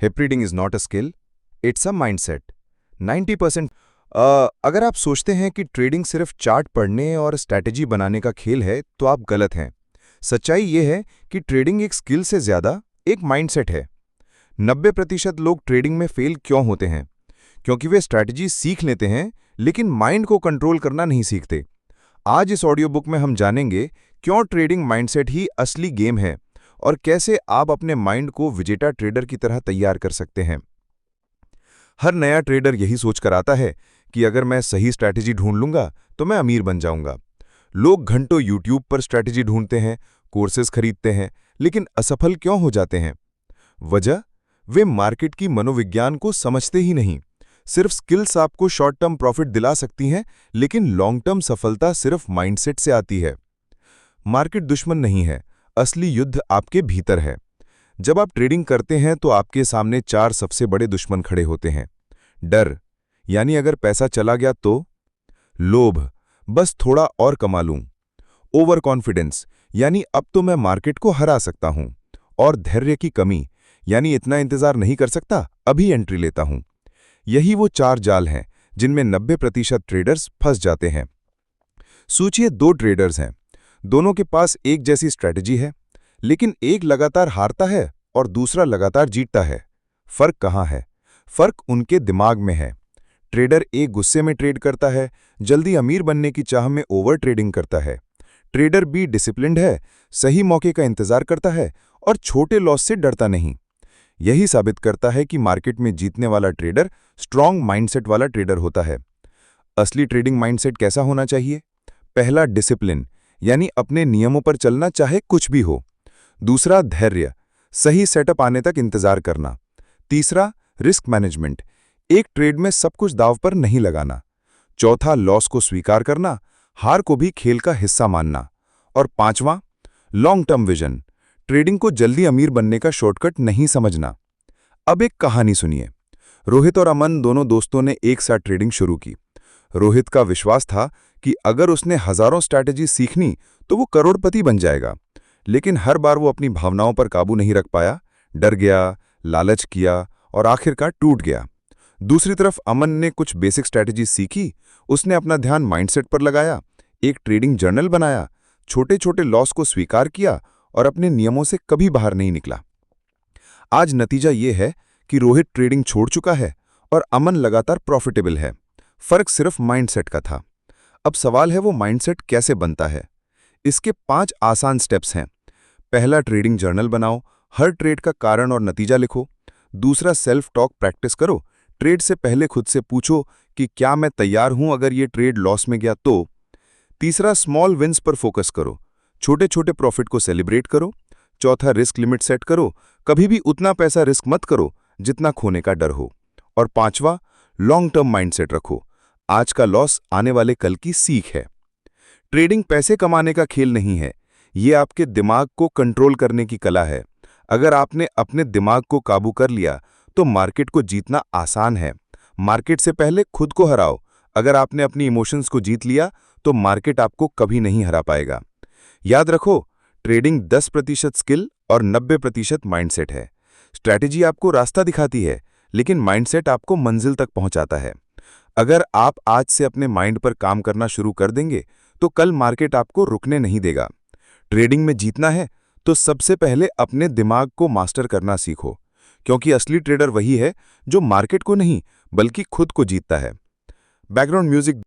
Hip reading is not a skill, it's a mindset. 90%। अगर आप सोचते हैं कि ट्रेडिंग सिर्फ चार्ट पढ़ने और स्ट्रैटेजी बनाने का खेल है, तो आप गलत हैं। सच्चाई यह है कि ट्रेडिंग एक स्किल से ज्यादा एक माइंडसेट है। 90% लोग ट्रेडिंग में फेल क्यों होते हैं? क्योंकि वे स्ट्रैटेजी सीख लेते हैं, लेकिन माइंड को कंट्रोल करना नहीं सीखते। आज इस ऑडियो बुक में हम जानेंगे क्यों ट्रेडिंग माइंडसेट ही असली गेम है और कैसे आप अपने माइंड को विजेता ट्रेडर की तरह तैयार कर सकते हैं। हर नया ट्रेडर यही सोचकर आता है कि अगर मैं सही स्ट्रैटेजी ढूंढ लूंगा तो मैं अमीर बन जाऊंगा। लोग घंटों यूट्यूब पर स्ट्रैटेजी ढूंढते हैं, कोर्सेज खरीदते हैं, लेकिन असफल क्यों हो जाते हैं? वजह, वे मार्केट की मनोविज्ञान को समझते ही नहीं। सिर्फ स्किल्स आपको शॉर्ट टर्म प्रॉफिट दिला सकती हैं, लेकिन लॉन्ग टर्म सफलता सिर्फ माइंडसेट से आती है। मार्केट दुश्मन नहीं है, असली युद्ध आपके भीतर है। जब आप ट्रेडिंग करते हैं तो आपके सामने 4 सबसे बड़े दुश्मन खड़े होते हैं। डर, यानी अगर पैसा चला गया तो। लोभ, बस थोड़ा और कमा लूं। ओवर कॉन्फिडेंस, यानी अब तो मैं मार्केट को हरा सकता हूं। और धैर्य की कमी, यानी इतना इंतजार नहीं कर सकता, अभी एंट्री लेता हूं। यही वो 4 जाल हैं जिनमें 90% ट्रेडर्स फंस जाते हैं। सोचिए 2 ट्रेडर्स हैं, दोनों के पास एक जैसी स्ट्रैटेजी है, लेकिन एक लगातार हारता है और दूसरा लगातार जीतता है। फर्क कहाँ है? फर्क उनके दिमाग में है। ट्रेडर एक गुस्से में ट्रेड करता है, जल्दी अमीर बनने की चाह में ओवर ट्रेडिंग करता है। ट्रेडर बी डिसिप्लिन्ड है, सही मौके का इंतजार करता है और छोटे लॉस से डरता नहीं। यही साबित करता है कि मार्केट में जीतने वाला ट्रेडर स्ट्रॉन्ग माइंडसेट वाला ट्रेडर होता है। असली ट्रेडिंग माइंडसेट कैसा होना चाहिए? पहला, डिसिप्लिन, यानी अपने नियमों पर चलना चाहे कुछ भी हो। दूसरा, धैर्य, सही सेटअप आने तक इंतजार करना। तीसरा, रिस्क मैनेजमेंट, एक ट्रेड में सब कुछ दांव पर नहीं लगाना। चौथा, लॉस को स्वीकार करना, हार को भी खेल का हिस्सा मानना। और पांचवां, लॉन्ग टर्म विजन, ट्रेडिंग को जल्दी अमीर बनने का शॉर्टकट नहीं समझना। अब एक कहानी सुनिए। रोहित और अमन दोनों दोस्तों ने एक साथ ट्रेडिंग शुरू की। रोहित का विश्वास था कि अगर उसने हजारों स्ट्रैटेजी सीखनी तो वो करोड़पति बन जाएगा, लेकिन हर बार वो अपनी भावनाओं पर काबू नहीं रख पाया, डर गया, लालच किया और आखिरकार टूट गया। दूसरी तरफ अमन ने कुछ बेसिक स्ट्रैटेजी सीखी, उसने अपना ध्यान माइंडसेट पर लगाया, एक ट्रेडिंग जर्नल बनाया, छोटे छोटे लॉस को स्वीकार किया और अपने नियमों से कभी बाहर नहीं निकला। आज नतीजा ये है कि रोहित ट्रेडिंग छोड़ चुका है और अमन लगातार प्रॉफिटेबल है। फर्क सिर्फ माइंडसेट का था। अब सवाल है, वो माइंडसेट कैसे बनता है? इसके 5 आसान स्टेप्स हैं। पहला, ट्रेडिंग जर्नल बनाओ, हर ट्रेड का कारण और नतीजा लिखो। दूसरा, सेल्फ टॉक प्रैक्टिस करो, ट्रेड से पहले खुद से पूछो कि क्या मैं तैयार हूं अगर ये ट्रेड लॉस में गया तो। तीसरा, स्मॉल विन्स पर फोकस करो, छोटे छोटे प्रॉफिट को सेलिब्रेट करो। चौथा, रिस्क लिमिट सेट करो, कभी भी उतना पैसा रिस्क मत करो जितना खोने का डर हो। और पांचवा, लॉन्ग टर्म माइंडसेट रखो, आज का लॉस आने वाले कल की सीख है। ट्रेडिंग पैसे कमाने का खेल नहीं है, ये आपके दिमाग को कंट्रोल करने की कला है। अगर आपने अपने दिमाग को काबू कर लिया तो मार्केट को जीतना आसान है। मार्केट से पहले खुद को हराओ। अगर आपने अपनी इमोशंस को जीत लिया तो मार्केट आपको कभी नहीं हरा पाएगा। याद रखो, ट्रेडिंग 10% स्किल और 90% माइंडसेट है। स्ट्रैटेजी आपको रास्ता दिखाती है, लेकिन माइंडसेट आपको मंजिल तक पहुंचाता है। अगर आप आज से अपने माइंड पर काम करना शुरू कर देंगे तो कल मार्केट आपको रुकने नहीं देगा। ट्रेडिंग में जीतना है तो सबसे पहले अपने दिमाग को मास्टर करना सीखो, क्योंकि असली ट्रेडर वही है जो मार्केट को नहीं बल्कि खुद को जीतता है। Background music